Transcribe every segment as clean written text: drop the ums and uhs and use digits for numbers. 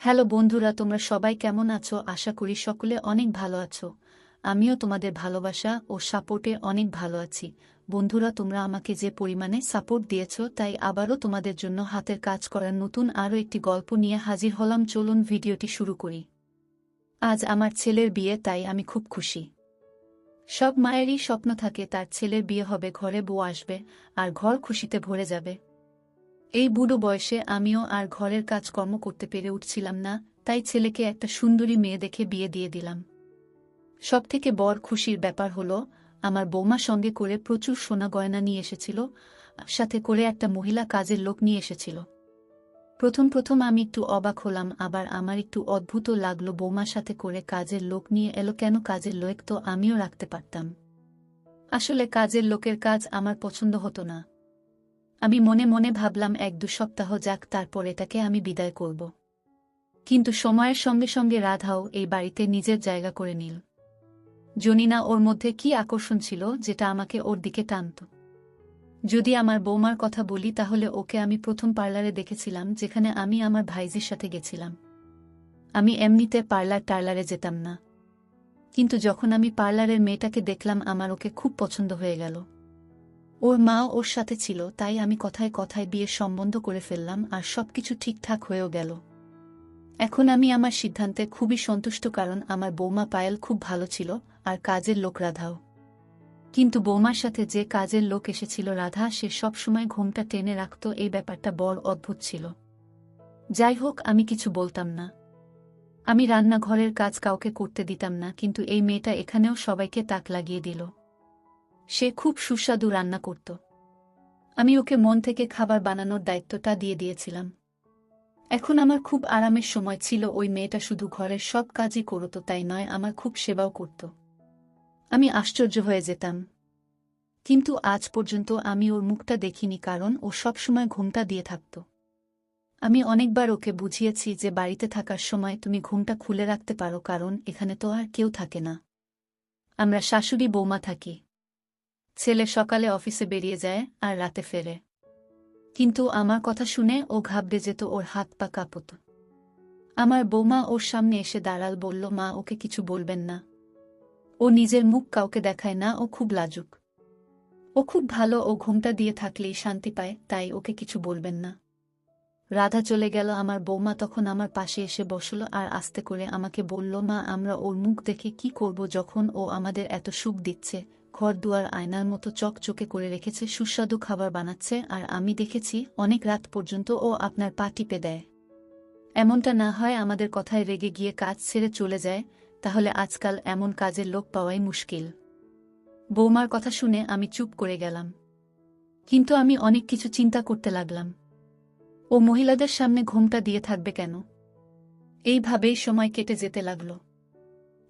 Hello বন্ধুরা, তোমরা সবাই কেমন আছো? আশা করি সকলে অনেক ভালো আছো। আমিও তোমাদের ভালোবাসা ও সাপোর্টে অনেক ভালো আছি। বন্ধুরা, তোমরা আমাকে যে পরিমাণে সাপোর্ট দিয়েছো, তাই আবারও তোমাদের জন্য হাতের কাজ করার নতুন আরও একটি গল্প নিয়ে হাজির হলাম। চলুন ভিডিওটি শুরু করি। আজ আমার ছেলের বিয়ে, তাই আমি খুব খুশি। সব মায়েরই স্বপ্ন থাকে তার ছেলের বিয়ে হবে, ঘরে বউ আসবে, আর ঘর খুশিতে ভরে যাবে। এই বুড়ো বয়সে আমিও আর ঘরের কাজকর্ম করতে পেরে উঠছিলাম না, তাই ছেলেকে একটা সুন্দরী মেয়ে দেখে বিয়ে দিয়ে দিলাম। সবথেকে বড় খুশির ব্যাপার হলো, আমার বৌমা সঙ্গে করে প্রচুর সোনা গয়না নিয়ে এসেছিল, সাথে করে একটা মহিলা কাজের লোক নিয়ে এসেছিল। প্রথম প্রথম আমি একটু অবাক হলাম, আবার আমার একটু অদ্ভুত লাগলো। বৌমার সাথে করে কাজের লোক নিয়ে এলো কেন? কাজের লোক তো আমিও রাখতে পারতাম। আসলে কাজের লোকের কাজ আমার পছন্দ হতো না। আমি মনে মনে ভাবলাম ১-২ সপ্তাহ যাক, তারপর এটাকে আমি বিদায় করব। কিন্তু সময়ের সঙ্গে সঙ্গে রাধাও এই বাড়িতে নিজের জায়গা করে নিল। জানি না ওর মধ্যে কি আকর্ষণ ছিল যেটা আমাকে ওর দিকে টানত। যদি আমার বৌমার কথা বলি, তাহলে ওকে আমি প্রথম পার্লারে দেখেছিলাম, যেখানে আমি আমার ভাইজির সাথে গেছিলাম। আমি এমনিতে টার্লারে যেতাম না, কিন্তু যখন আমি পার্লারের মেয়েটাকে দেখলাম, আমার ওকে খুব পছন্দ হয়ে গেল। ওর মাও ওর সাথে ছিল, তাই আমি কথায় কথায় বিয়ের সম্বন্ধ করে ফেললাম, আর সবকিছু ঠিকঠাক হয়েও গেল। এখন আমি আমার সিদ্ধান্তে খুবই সন্তুষ্ট, কারণ আমার বৌমা পায়েল খুব ভালো ছিল, আর কাজের লোক রাধাও। কিন্তু বৌমার সাথে যে কাজের লোক এসেছিল রাধা, সে সবসময় ঘোমটা টেনে রাখত। এই ব্যাপারটা বড় অদ্ভুত ছিল। যাই হোক, আমি কিছু বলতাম না। আমি রান্নাঘরের কাজ কাউকে করতে দিতাম না, কিন্তু এই মেয়েটা এখানেও সবাইকে তাক লাগিয়ে দিল। সে খুব সুস্বাদু রান্না করত। আমি ওকে মন থেকে খাবার বানানোর দায়িত্বটা দিয়ে দিয়েছিলাম। এখন আমার খুব আরামের সময় ছিল। ওই মেয়েটা শুধু ঘরের সব কাজই করত তাই নয়, আমার খুব সেবাও করত। আমি আশ্চর্য হয়ে যেতাম। কিন্তু আজ পর্যন্ত আমি ওর মুখটা দেখিনি, কারণ ও সবসময় ঘুমটা দিয়ে থাকত। আমি অনেকবার ওকে বুঝিয়েছি যে বাড়িতে থাকার সময় তুমি ঘুমটা খুলে রাখতে পারো, কারণ এখানে তো আর কেউ থাকে না। আমরা শাশুড়ি বৌমা থাকি। ছেলে সকালে অফিসে বেরিয়ে যায় আর রাতে ফেরে। কিন্তু আমার কথা শুনে ও ঘাবড়ে যেত, ওর হাত পা কাঁপত। আমার বৌমা ওর সামনে এসে দাঁড়াল, বলল, মা, ওকে কিছু বলবেন না। ও নিজের মুখ কাউকে দেখায় না, ও খুব লাজুক। ও খুব ভালো, ও ঘুমটা দিয়ে থাকলেই শান্তি পায়, তাই ওকে কিছু বলবেন না। রাধা চলে গেল। আমার বৌমা তখন আমার পাশে এসে বসল আর আস্তে করে আমাকে বলল, মা, আমরা ওর মুখ দেখে কি করব, যখন ও আমাদের এত সুখ দিচ্ছে, ঘর দুয়ার আয়নার মতো চকচকে করে রেখেছে, সুস্বাদু খাবার বানাচ্ছে, আর আমি দেখেছি অনেক রাত পর্যন্ত ও আপনার পা টিপে দেয়। এমনটা না হয় আমাদের কথায় রেগে গিয়ে কাজ ছেড়ে চলে যায়, তাহলে আজকাল এমন কাজের লোক পাওয়াই মুশকিল। বৌমার কথা শুনে আমি চুপ করে গেলাম। কিন্তু আমি অনেক কিছু চিন্তা করতে লাগলাম। ও মহিলাদের সামনে ঘোমটা দিয়ে থাকবে কেন? এইভাবেই সময় কেটে যেতে লাগল।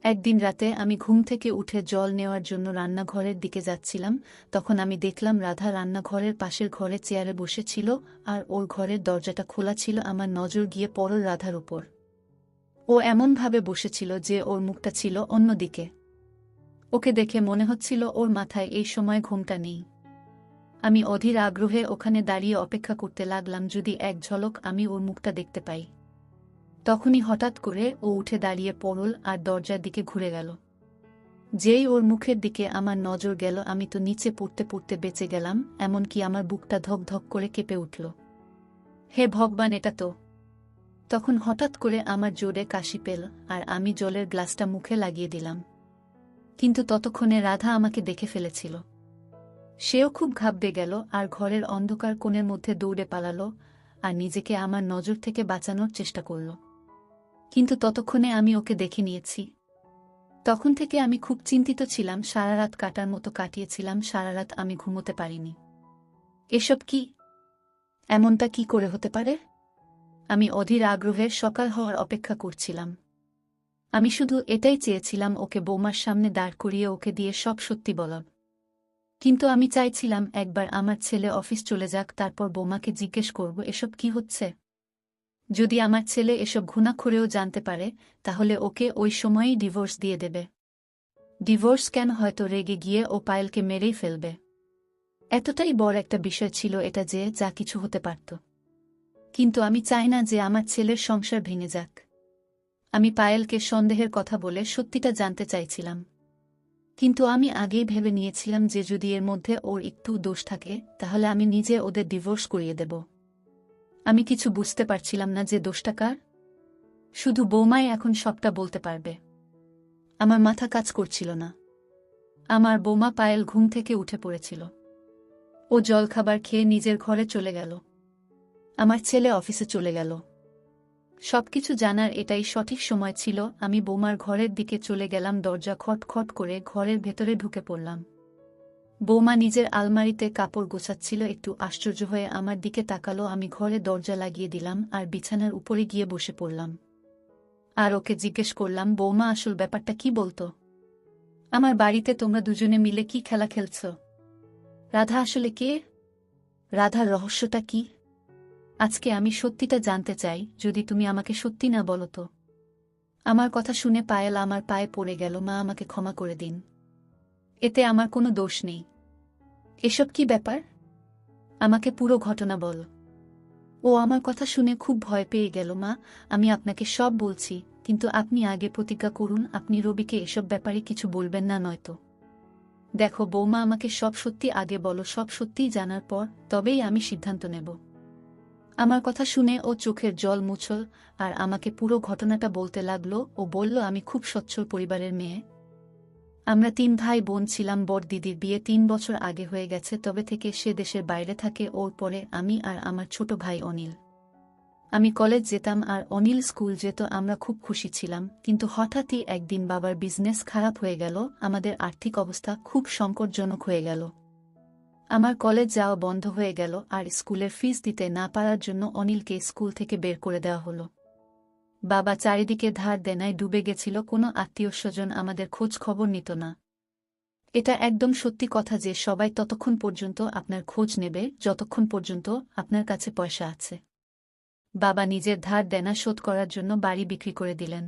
একদিন রাতে আমি ঘুম থেকে উঠে জল নেওয়ার জন্য রান্নাঘরের দিকে যাচ্ছিলাম, তখন আমি দেখলাম রাধা রান্নাঘরের পাশের ঘরে চেয়ারে বসেছিল, আর ওর ঘরের দরজাটা খোলা ছিল। আমার নজর গিয়ে পড়ল রাধার উপর। ও এমনভাবে বসেছিল যে ওর মুখটা ছিল অন্যদিকে। ওকে দেখে মনে হচ্ছিল ওর মাথায় এই সময় ঘুমটা নেই। আমি অধীর আগ্রহে ওখানে দাঁড়িয়ে অপেক্ষা করতে লাগলাম, যদি এক ঝলক আমি ওর মুখটা দেখতে পাই। তখনই হঠাৎ করে ও উঠে দাঁড়িয়ে পড়ল আর দরজার দিকে ঘুরে গেল। যেই ওর মুখের দিকে আমার নজর গেল, আমি তো নিচে পড়তে পড়তে বেঁচে গেলাম, এমনকি আমার বুকটা ধক ধক করে কেঁপে উঠল। হে ভগবান, এটা তো! তখন হঠাৎ করে আমার জোরে কাশি পেল, আর আমি জলের গ্লাসটা মুখে লাগিয়ে দিলাম। কিন্তু ততক্ষণে রাধা আমাকে দেখে ফেলেছিল। সেও খুব ঘাবড়ে গেল আর ঘরের অন্ধকার কোণের মধ্যে দৌড়ে পালালো, আর নিজেকে আমার নজর থেকে বাঁচানোর চেষ্টা করল। কিন্তু ততক্ষণে আমি ওকে দেখে নিয়েছি। তখন থেকে আমি খুব চিন্তিত ছিলাম, সারা রাত কাটার মতো কাটিয়েছিলাম, সারা রাত আমি ঘুমোতে পারিনি। এসব কি? এমনটা কি করে হতে পারে? আমি অধীর আগ্রহে সকাল হওয়ার অপেক্ষা করছিলাম। আমি শুধু এটাই চেয়েছিলাম, ওকে বৌমার সামনে দাঁড় করিয়ে ওকে দিয়ে সব সত্যি বলাব। কিন্তু আমি চাইছিলাম একবার আমার ছেলে অফিস চলে যাক, তারপর বৌমাকে জিজ্ঞেস করব এসব কি হচ্ছে। যদি আমার ছেলে এসব ঘুণাক্ষরেও জানতে পারে, তাহলে ওকে ওই সময়েই ডিভোর্স দিয়ে দেবে। ডিভোর্স কেন, হয়তো রেগে গিয়ে ও পায়েলকে মেরেই ফেলবে। এতটাই বড় একটা বিষয় ছিল এটা যে যা কিছু হতে পারত। কিন্তু আমি চাই না যে আমার ছেলের সংসার ভেঙে যাক। আমি পায়েলকে সন্দেহের কথা বলে সত্যিটা জানতে চাইছিলাম, কিন্তু আমি আগেই ভেবে নিয়েছিলাম যে যদি এর মধ্যে ওর একটু দোষ থাকে তাহলে আমি নিজে ওদের ডিভোর্স করিয়ে দেব। আমি কিছু বুঝতে পারছিলাম না যে দোষটা কার। শুধু বৌমাই এখন সবটা বলতে পারবে। আমার মাথা কাজ করছিল না। আমার বৌমা পায়েল ঘুম থেকে উঠে পড়েছিল। ও জলখাবার খেয়ে নিজের ঘরে চলে গেল। আমার ছেলে অফিসে চলে গেল। সবকিছু জানার এটাই সঠিক সময় ছিল। আমি বৌমার ঘরের দিকে চলে গেলাম, দরজা খটখট করে ঘরের ভেতরে ঢুকে পড়লাম। বৌমা নিজের আলমারিতে কাপড় গোছাচ্ছিল, একটু আশ্চর্য হয়ে আমার দিকে তাকালো। আমি ঘরে দরজা লাগিয়ে দিলাম আর বিছানার উপরে গিয়ে বসে পড়লাম। আর ওকে জিজ্ঞেস করলাম, বৌমা আসল ব্যাপারটা কি বলতো? আমার বাড়িতে তোমরা দুজনে মিলে কি খেলা খেলছ? রাধা আসলে কে? রাধার রহস্যটা কি? আজকে আমি সত্যিটা জানতে চাই। যদি তুমি আমাকে সত্যি না বলো তো। আমার কথা শুনে পায়েল আমার পায়ে পড়ে গেল। মা, আমাকে ক্ষমা করে দিন। এতে আমার কোনো দোষ নেই। এসব কি ব্যাপার? আমাকে পুরো ঘটনা বল। ও আমার কথা শুনে খুব ভয় পেয়ে গেল। মা, আমি আপনাকে সব বলছি, কিন্তু আপনি আগে প্রতিজ্ঞা করুন আপনি রবিকে এসব ব্যাপারে কিছু বলবেন না, নয়তো। দেখো বৌমা, আমাকে সব সত্যি আগে বলো। সব সত্যিই জানার পর তবেই আমি সিদ্ধান্ত নেব। আমার কথা শুনে ও চোখের জল মুছল আর আমাকে পুরো ঘটনাটা বলতে লাগলো। ও বলল, আমি খুব সচ্ছল পরিবারের মেয়ে। আমরা 3 ভাই বোন ছিলাম। বড় দিদির বিয়ে 3 বছর আগে হয়ে গেছে, তবে থেকে সে দেশের বাইরে থাকে। ওর পরে আমি আর আমার ছোট ভাই অনিল। আমি কলেজ যেতাম আর অনিল স্কুল যেত। আমরা খুব খুশি ছিলাম, কিন্তু হঠাৎই একদিন বাবার বিজনেস খারাপ হয়ে গেল। আমাদের আর্থিক অবস্থা খুব সংকটজনক হয়ে গেল। আমার কলেজ যাওয়া বন্ধ হয়ে গেল আর স্কুলের ফিস দিতে না পারার জন্য অনিলকে স্কুল থেকে বের করে দেওয়া হলো। বাবা চারিদিকে ধার দেনায় ডুবে গেছিল। কোনো আত্মীয়স্বজন আমাদের খোঁজ খবর নিত না। এটা একদম সত্যি কথা যে সবাই ততক্ষণ পর্যন্ত আপনার খোঁজ নেবে যতক্ষণ পর্যন্ত আপনার কাছে পয়সা আছে। বাবা নিজের ধার দেনা শোধ করার জন্য বাড়ি বিক্রি করে দিলেন।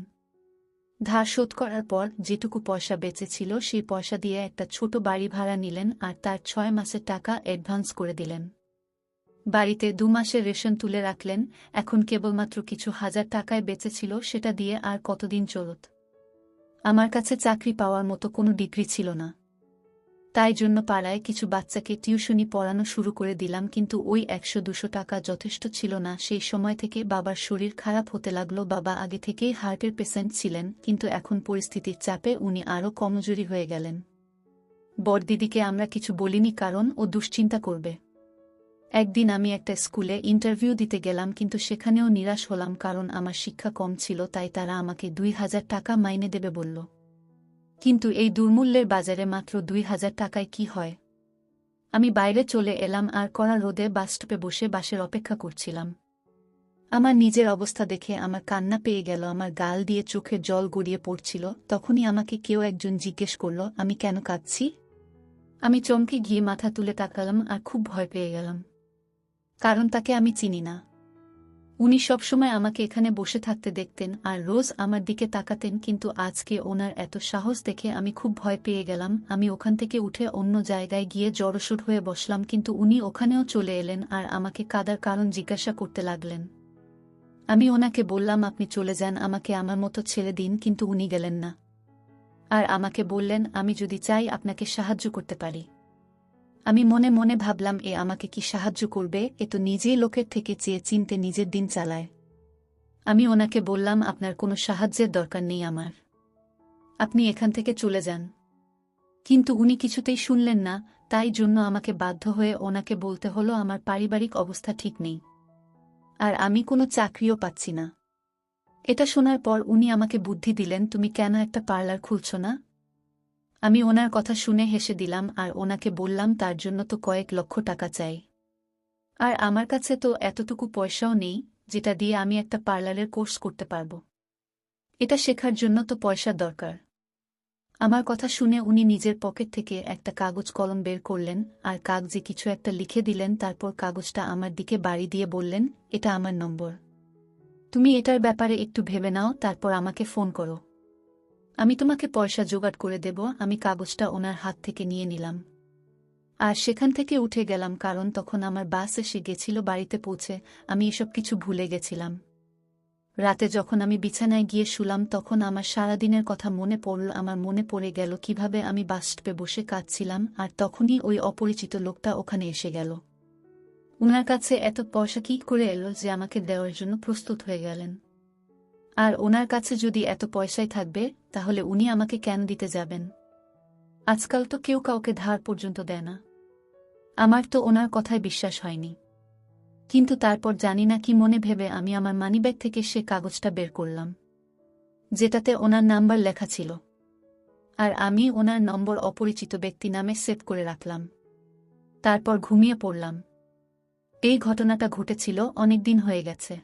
ধার শোধ করার পর যেটুকু পয়সা বেঁচে ছিল সেই পয়সা দিয়ে একটা ছোট বাড়ি ভাড়া নিলেন আর তার 6 মাসের টাকা অ্যাডভান্স করে দিলেন। বাড়িতে 2 মাসের রেশন তুলে রাখলেন। এখন কেবলমাত্র কিছু হাজার টাকায় বেঁচে ছিল, সেটা দিয়ে আর কতদিন চলত। আমার কাছে চাকরি পাওয়ার মতো কোনো ডিগ্রি ছিল না। তাই জন্য পাড়ায় কিছু বাচ্চাকে টিউশনি পড়ানো শুরু করে দিলাম, কিন্তু ওই 100-200 টাকা যথেষ্ট ছিল না। সেই সময় থেকে বাবার শরীর খারাপ হতে লাগলো। বাবা আগে থেকেই হার্টের পেশেন্ট ছিলেন, কিন্তু এখন পরিস্থিতির চাপে উনি আরও কমজোরি হয়ে গেলেন। বড়দিদিকে আমরা কিছু বলিনি, কারণ ও দুশ্চিন্তা করবে। একদিন আমি একটা স্কুলে ইন্টারভিউ দিতে গেলাম, কিন্তু সেখানেও নিরাশ হলাম, কারণ আমার শিক্ষা কম ছিল। তাই তারা আমাকে 2000 টাকা মাইনে দেবে বলল। কিন্তু এই দুর্মূল্যের বাজারে মাত্র 2000 টাকায় কি হয়? আমি বাইরে চলে এলাম আর কড়া রোদে বাসস্টপে বসে বাসের অপেক্ষা করছিলাম। আমার নিজের অবস্থা দেখে আমার কান্না পেয়ে গেল। আমার গাল দিয়ে চোখের জল গড়িয়ে পড়ছিল। তখনই আমাকে কেউ একজন জিজ্ঞেস করল, আমি কেন কাঁদছি? আমি চমকে গিয়ে মাথা তুলে তাকালাম আর খুব ভয় পেয়ে গেলাম, কারণ তাকে আমি চিনি না। উনি সবসময় আমাকে এখানে বসে থাকতে দেখতেন আর রোজ আমার দিকে তাকাতেন, কিন্তু আজকে ওনার এত সাহস দেখে আমি খুব ভয় পেয়ে গেলাম। আমি ওখান থেকে উঠে অন্য জায়গায় গিয়ে জড়সড় হয়ে বসলাম, কিন্তু উনি ওখানেও চলে এলেন আর আমাকে কাদার কারণ জিজ্ঞাসা করতে লাগলেন। আমি ওনাকে বললাম, আপনি চলে যান, আমাকে আমার মতো ছেড়ে দিন, কিন্তু উনি গেলেন না। আর আমাকে বললেন, আমি যদি চাই আপনাকে সাহায্য করতে পারি। আমি মনে মনে ভাবলাম, এ আমাকে কি সাহায্য করবে? এ তো নিজেই লোকের থেকে চেয়ে চিনতে নিজের দিন চালায়। আমি ওনাকে বললাম, আপনার কোনো সাহায্যের দরকার নেই আমার। আপনি এখান থেকে চলে যান। কিন্তু উনি কিছুতেই শুনলেন না। তাই জন্য আমাকে বাধ্য হয়ে ওনাকে বলতে হলো, আমার পারিবারিক অবস্থা ঠিক নেই আর আমি কোনো চাকরিও পাচ্ছি না। এটা শোনার পর উনি আমাকে বুদ্ধি দিলেন, তুমি কেন একটা পার্লার খুলছ না? আমি ওনার কথা শুনে হেসে দিলাম আর ওনাকে বললাম, তার জন্য তো কয়েক লক্ষ টাকা চাই। আর আমার কাছে তো এতটুকু পয়সাও নেই যেটা দিয়ে আমি একটা পার্লারের কোর্স করতে পারব। এটা শেখার জন্য তো পয়সার দরকার। আমার কথা শুনে উনি নিজের পকেট থেকে একটা কাগজ কলম বের করলেন আর কাগজে কিছু একটা লিখে দিলেন। তারপর কাগজটা আমার দিকে বাড়ি দিয়ে বললেন, এটা আমার নম্বর। তুমি এটার ব্যাপারে একটু ভেবে নাও, তারপর আমাকে ফোন করো। আমি তোমাকে পয়সা জোগাড় করে দেব। আমি কাগজটা ওনার হাত থেকে নিয়ে নিলাম আর সেখান থেকে উঠে গেলাম, কারণ তখন আমার বাস এসে গেছিল। বাড়িতে পৌঁছে আমি এসব কিছু ভুলে গেছিলাম। রাতে যখন আমি বিছানায় গিয়ে শুলাম, তখন আমার সারাদিনের কথা মনে পড়ল। আমার মনে পড়ে গেল কিভাবে আমি বাস স্টপে বসে কাঁদছিলাম, আর তখনই ওই অপরিচিত লোকটা ওখানে এসে গেল। উনার কাছে এত পয়সা কী করে এলো যে আমাকে দেওয়ার জন্য প্রস্তুত হয়ে গেলেন? আর ওনার কাছে যদি এত পয়সাই থাকবে, তাহলে উনি আমাকে কেন দিতে যাবেন? আজকাল তো কেউ কাউকে ধার পর্যন্ত দেয় না। আমার তো ওনার কথায় বিশ্বাস হয়নি। কিন্তু তারপর জানি না কি মনে ভেবে আমি আমার মানিব্যাগ থেকে সে কাগজটা বের করলাম, যেটাতে ওনার নাম্বার লেখা ছিল। আর আমি ওনার নম্বর অপরিচিত ব্যক্তি নামে সেভ করে রাখলাম। তারপর ঘুমিয়ে পড়লাম। এই ঘটনাটা ঘটেছিল অনেকদিন হয়ে গেছে।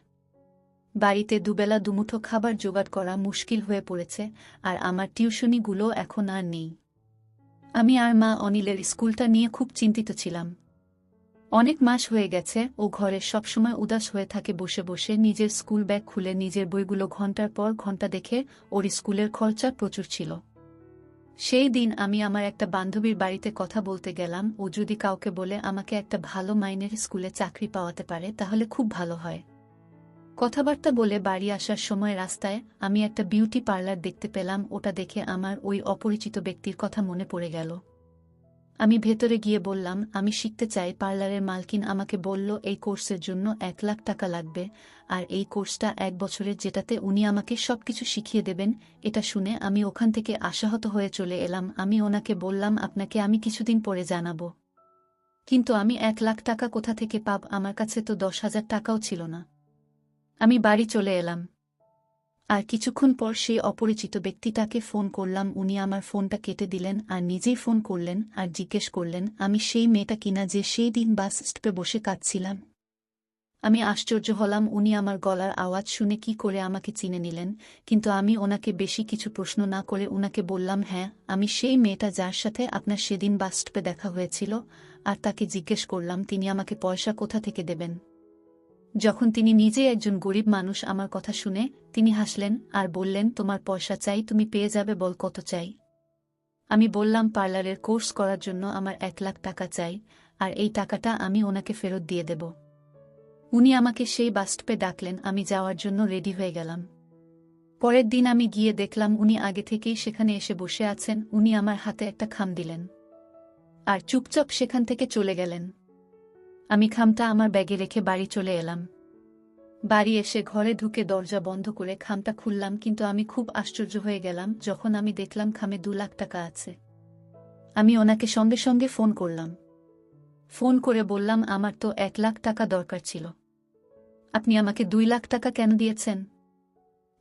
বাড়িতে দুবেলা দুমুঠো খাবার জোগাড় করা মুশকিল হয়ে পড়েছে, আর আমার টিউশনিগুলো এখন আর নেই। আমি আর মা অনিলের স্কুলটা নিয়ে খুব চিন্তিত ছিলাম। অনেক মাস হয়ে গেছে ও ঘরে সবসময় উদাস হয়ে থাকে, বসে বসে নিজের স্কুল ব্যাগ খুলে নিজের বইগুলো ঘন্টার পর ঘন্টা দেখে। ওর স্কুলের খরচা প্রচুর ছিল। সেই দিন আমি আমার একটা বান্ধবীর বাড়িতে কথা বলতে গেলাম। ও যদি কাউকে বলে আমাকে একটা ভালো মাইনের স্কুলে চাকরি পাওয়াতে পারে তাহলে খুব ভালো হয়। কথাবার্তা বলে বাড়ি আসার সময় রাস্তায় আমি একটা বিউটি পার্লার দেখতে পেলাম। ওটা দেখে আমার ওই অপরিচিত ব্যক্তির কথা মনে পড়ে গেল। আমি ভেতরে গিয়ে বললাম, আমি শিখতে চাই। পার্লারের মালকিন আমাকে বলল এই কোর্সের জন্য 1 লাখ টাকা লাগবে, আর এই কোর্সটা 1 বছরের, যেটাতে উনি আমাকে সবকিছু শিখিয়ে দেবেন। এটা শুনে আমি ওখান থেকে আশাহত হয়ে চলে এলাম। আমি ওনাকে বললাম, আপনাকে আমি কিছুদিন পরে জানাবো। কিন্তু আমি 1 লাখ টাকা কোথা থেকে পাব? আমার কাছে তো 10,000 টাকাও ছিল না। আমি বাড়ি চলে এলাম। আর কিছুক্ষণ পর সেই অপরিচিত ব্যক্তিটাকে ফোন করলাম। উনি আমার ফোনটা কেটে দিলেন আর নিজেই ফোন করলেন আর জিজ্ঞেস করলেন আমি সেই মেয়েটা কিনা যে সেই দিন বাস স্টপে বসে কাঁদছিলাম। আমি আশ্চর্য হলাম। উনি আমার গলার আওয়াজ শুনে কি করে আমাকে চিনে নিলেন। কিন্তু আমি ওনাকে বেশি কিছু প্রশ্ন না করে উনাকে বললাম, হ্যাঁ, আমি সেই মেয়েটা যার সাথে আপনার সেদিন বাস স্টপে দেখা হয়েছিল। আর তাকে জিজ্ঞেস করলাম তিনি আমাকে পয়সা কোথা থেকে দেবেন। যখন তিনি নিজে একজন গরিব মানুষ, আমার কথা শুনে তিনি হাসলেন আর বললেন, তোমার পয়সা চাই, তুমি পেয়ে যাবে, বল কত চাই। আমি বললাম, পার্লারের কোর্স করার জন্য আমার 1 লাখ টাকা চাই, আর এই টাকাটা আমি ওনাকে ফেরত দিয়ে দেব। উনি আমাকে সেই বাস স্টপে ডাকলেন। আমি যাওয়ার জন্য রেডি হয়ে গেলাম। পরের দিন আমি গিয়ে দেখলাম উনি আগে থেকেই সেখানে এসে বসে আছেন। উনি আমার হাতে একটা খাম দিলেন আর চুপচাপ সেখান থেকে চলে গেলেন। আমি খামটা আমার ব্যাগে রেখে বাড়ি চলে এলাম। বাড়ি এসে ঘরে ঢুকে দরজা বন্ধ করে খামটা খুললাম, কিন্তু আমি খুব আশ্চর্য হয়ে গেলাম যখন আমি দেখলাম খামে 2 লাখ টাকা আছে। আমি ওনাকে সঙ্গে সঙ্গে ফোন করলাম। ফোন করে বললাম, আমার তো 1 লাখ টাকা দরকার ছিল, আপনি আমাকে 2 লাখ টাকা কেন দিয়েছেন?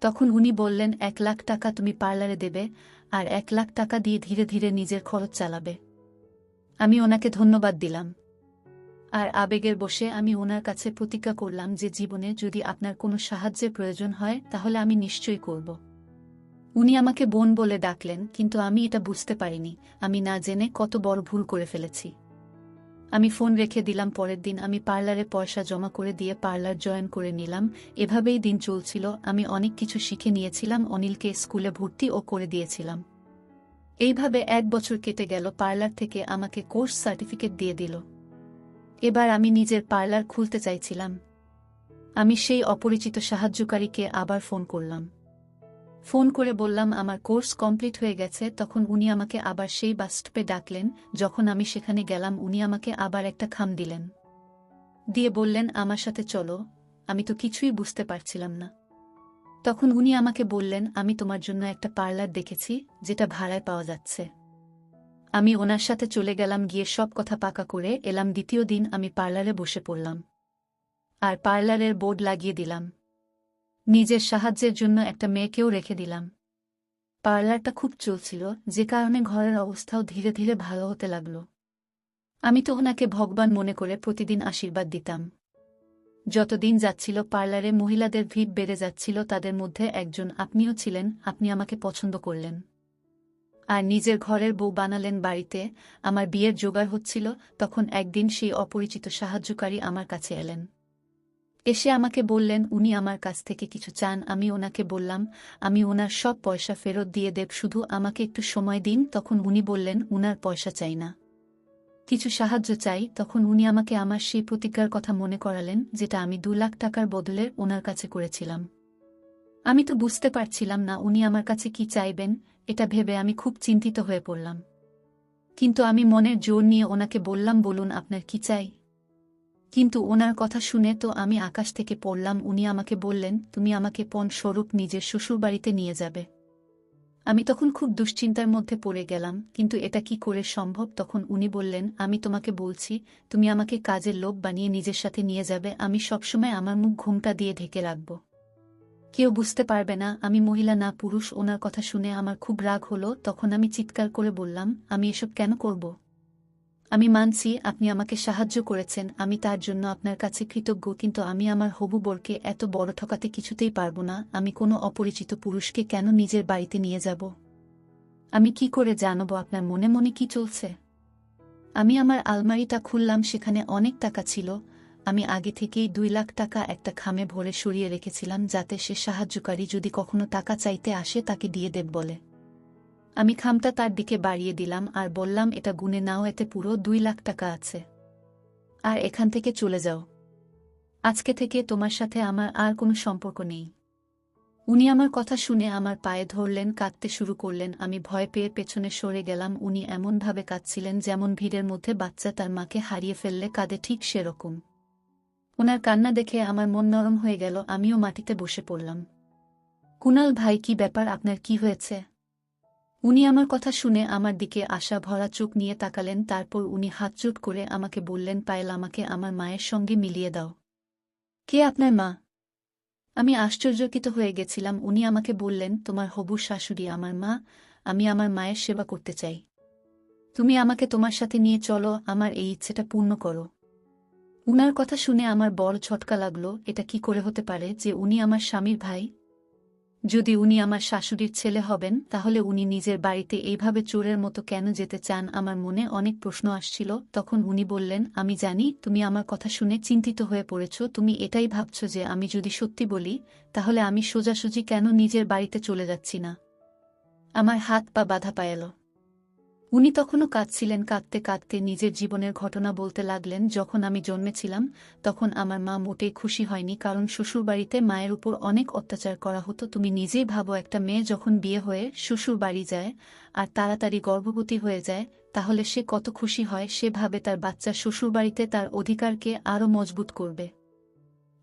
তখন উনি বললেন, 1 লাখ টাকা তুমি পার্লারে দেবে, আর 1 লাখ টাকা দিয়ে ধীরে ধীরে নিজের খরচ চালাবে। আমি ওনাকে ধন্যবাদ দিলাম। আর আবেগের বশে আমি ওনার কাছে প্রতিজ্ঞা করলাম যে জীবনে যদি আপনার কোনো সাহায্যের প্রয়োজন হয় তাহলে আমি নিশ্চয়ই করব। উনি আমাকে বোন বলে ডাকলেন, কিন্তু আমি এটা বুঝতে পারিনি আমি না জেনে কত বড় ভুল করে ফেলেছি। আমি ফোন রেখে দিলাম। পরের দিন আমি পার্লারে পয়সা জমা করে দিয়ে পার্লার জয়েন করে নিলাম। এভাবেই দিন চলছিল। আমি অনেক কিছু শিখে নিয়েছিলাম, অনিলকে স্কুলে ভর্তিও করে দিয়েছিলাম। এইভাবে 1 বছর কেটে গেল। পার্লার থেকে আমাকে কোর্স সার্টিফিকেট দিয়ে দিল। এবার আমি নিজের পার্লার খুলতে চাইছিলাম। আমি সেই অপরিচিত সাহায্যকারীকে আবার ফোন করলাম। ফোন করে বললাম আমার কোর্স কমপ্লিট হয়ে গেছে। তখন উনি আমাকে আবার সেই বাস স্টপে ডাকলেন। যখন আমি সেখানে গেলাম উনি আমাকে আবার একটা খাম দিলেন, দিয়ে বললেন, আমার সাথে চলো। আমি তো কিছুই বুঝতে পারছিলাম না। তখন উনি আমাকে বললেন, আমি তোমার জন্য একটা পার্লার দেখেছি যেটা ভাড়ায় পাওয়া যাচ্ছে। আমি ওনার সাথে চলে গেলাম, গিয়ে সব কথা পাকা করে এলাম। দ্বিতীয় দিন আমি পার্লারে বসে পড়লাম আর পার্লারের বোর্ড লাগিয়ে দিলাম। নিজের সাহায্যের জন্য একটা মেয়েকেও রেখে দিলাম। পার্লারটা খুব চলছিল, যে কারণে ঘরের অবস্থাও ধীরে ধীরে ভালো হতে লাগল। আমি তো ওনাকে ভগবান মনে করে প্রতিদিন আশীর্বাদ দিতাম। যতদিন যাচ্ছিল পার্লারে মহিলাদের ভিড় বেড়ে যাচ্ছিল। তাদের মধ্যে একজন আপনিও ছিলেন। আপনি আমাকে পছন্দ করলেন আর নিজের ঘরের বউ বানালেন বাড়িতে। আমার বিয়ের জোগাড় হচ্ছিল। তখন একদিন সেই অপরিচিত সাহায্যকারী আমার কাছে এলেন। এসে আমাকে বললেন উনি আমার কাছ থেকে কিছু চান। আমি ওনাকে বললাম আমি ওনার সব পয়সা ফেরত দিয়ে দেব, শুধু আমাকে একটু সময় দিন। তখন উনি বললেন উনার পয়সা চাই না, কিছু সাহায্য চাই, তখন উনি আমাকে আমার সেই প্রতিজ্ঞার কথা মনে করালেন যেটা আমি 2 লাখ টাকার বদলে ওনার কাছে করেছিলাম। আমি তো বুঝতে পারছিলাম না উনি আমার কাছে কি চাইবেন, এটা ভেবে আমি খুব চিন্তিত হয়ে পড়লাম। কিন্তু আমি মনের জোর নিয়ে ওনাকে বললাম, বলুন আপনার কি চাই। কিন্তু ওনার কথা শুনে তো আমি আকাশ থেকে পড়লাম। উনি আমাকে বললেন, তুমি আমাকে পণ স্বরূপ নিজের শ্বশুরবাড়িতে নিয়ে যাবে। আমি তখন খুব দুশ্চিন্তার মধ্যে পড়ে গেলাম, কিন্তু এটা কি করে সম্ভব। তখন উনি বললেন, আমি তোমাকে বলছি, তুমি আমাকে কাজের লোক বানিয়ে নিজের সাথে নিয়ে যাবে। আমি সবসময় আমার মুখ ঘোমটা দিয়ে ঢেকে রাখব, কেউ বুঝতে পারবে না আমি মহিলা না পুরুষ। ওনার কথা শুনে আমার খুব রাগ হলো। তখন আমি চিৎকার করে বললাম, আমি এসব কেন করব? আমি মানছি আপনি আমাকে সাহায্য করেছেন, আমি তার জন্য আপনার কাছে কৃতজ্ঞ, কিন্তু আমি আমার হবু বরকে এত বড় ঠকাতে কিছুতেই পারব না। আমি কোনো অপরিচিত পুরুষকে কেন নিজের বাড়িতে নিয়ে যাব? আমি কি করে জানব আপনার মনে মনে কি চলছে? আমি আমার আলমারিটা খুললাম, সেখানে অনেক টাকা ছিল। আমি আগে থেকেই 2 লাখ টাকা একটা খামে ভরে সরিয়ে রেখেছিলাম, যাতে সে সাহায্যকারী যদি কখনো টাকা চাইতে আসে তাকে দিয়ে দেব বলে। আমি খামটা তার দিকে বাড়িয়ে দিলাম আর বললাম, এটা গুনে নাও, এতে পুরো 2 লাখ টাকা আছে। আর এখান থেকে চলে যাও। আজকে থেকে তোমার সাথে আমার আর কোনো সম্পর্ক নেই। উনি আমার কথা শুনে আমার পায়ে ধরলেন, কাঁদতে শুরু করলেন। আমি ভয় পেয়ে পেছনে সরে গেলাম। উনি এমনভাবে কাঁদছিলেন যেমন ভিড়ের মধ্যে বাচ্চা তার মাকে হারিয়ে ফেললে কাঁদে, ঠিক সেরকম। ওনার কান্না দেখে আমার মন নরম হয়ে গেল। আমিও মাটিতে বসে পড়লাম। কুনাল ভাই, কি ব্যাপার, আপনার কি হয়েছে? উনি আমার কথা শুনে আমার দিকে আশা ভরা চোখ নিয়ে তাকালেন। তারপর উনি হাতজোড় করে আমাকে বললেন, পায়েল, আমাকে আমার মায়ের সঙ্গে মিলিয়ে দাও। কে আপনার মা? আমি আশ্চর্যচকিত হয়ে গেছিলাম। উনি আমাকে বললেন, তোমার হবু শাশুড়ি আমার মা। আমি আমার মায়ের সেবা করতে চাই। তুমি আমাকে তোমার সাথে নিয়ে চলো, আমার এই ইচ্ছেটা পূর্ণ করো। উনার কথা শুনে আমার বড় ঝটকা লাগলো। এটা কি করে হতে পারে যে উনি আমার স্বামীর ভাই? যদি উনি আমার শাশুড়ির ছেলে হবেন, তাহলে উনি নিজের বাড়িতে এইভাবে চোরের মতো কেন যেতে চান? আমার মনে অনেক প্রশ্ন আসছিল। তখন উনি বললেন, আমি জানি তুমি আমার কথা শুনে চিন্তিত হয়ে পড়েছ। তুমি এটাই ভাবছ যে আমি যদি সত্যি বলি, তাহলে আমি সোজাসুজি কেন নিজের বাড়িতে চলে যাচ্ছি না। আমার হাত পা বাধা পায়াল। উনি তখনও কাঁদছিলেন। কাঁদতে কাঁদতে নিজের জীবনের ঘটনা বলতে লাগলেন। যখন আমি জন্মেছিলাম, তখন আমার মা মোটেই খুশি হয়নি, কারণ শ্বশুরবাড়িতে মায়ের উপর অনেক অত্যাচার করা হতো। তুমি নিজেই ভাবো, একটা মেয়ে যখন বিয়ে হয়ে শ্বশুর বাড়ি যায় আর তাড়াতাড়ি গর্ভবতী হয়ে যায়, তাহলে সে কত খুশি হয়। সে ভাবে তার বাচ্চা শ্বশুরবাড়িতে তার অধিকারকে আরও মজবুত করবে।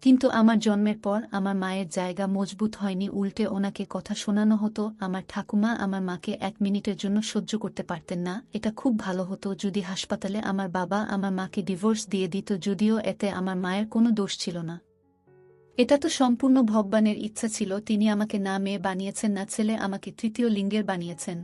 কিন্তু আমার জন্মের পর আমার মায়ের জায়গা মজবুত হয়নি, উল্টে ওনাকে কথা শোনানো হতো। আমার ঠাকুমা আমার মাকে 1 মিনিটের জন্য সহ্য করতে পারতেন না। এটা খুব ভালো হতো যদি হাসপাতালে আমার বাবা আমার মাকে ডিভোর্স দিয়ে দিত, যদিও এতে আমার মায়ের কোনো দোষ ছিল না। এটা তো সম্পূর্ণ ভগবানের ইচ্ছা ছিল। তিনি আমাকে না মেয়ে বানিয়েছেন না ছেলে, আমাকে তৃতীয় লিঙ্গের বানিয়েছেন।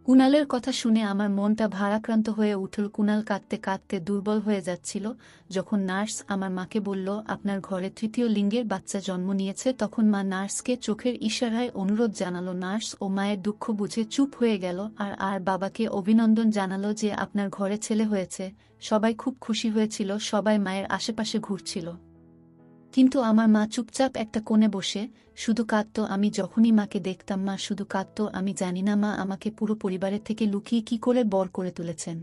কুণালের কথা শুনে আমার মনটা ভারাক্রান্ত হয়ে উঠল। কুণাল কাঁদতে কাঁদতে দুর্বল হয়ে যাচ্ছিল। যখন নার্স আমার মাকে বলল, আপনার ঘরে তৃতীয় লিঙ্গের বাচ্চা জন্ম নিয়েছে, তখন মা নার্সকে চোখের ইশারায় অনুরোধ জানালো। নার্স ও মায়ের দুঃখ বুঝে চুপ হয়ে গেল আর আর বাবাকে অভিনন্দন জানালো যে আপনার ঘরে ছেলে হয়েছে। সবাই খুব খুশি হয়েছিল, সবাই মায়ের আশেপাশে ঘুরছিল। কিন্তু আমার মা চুপচাপ একটা কোণে বসে শুধু কাঁদত। আমি যখনই মাকে দেখতাম, মা শুধু কাঁদত। আমি জানি না মা আমাকে পুরো পরিবারের থেকে লুকিয়ে কি করে বড় করে তুলেছেন।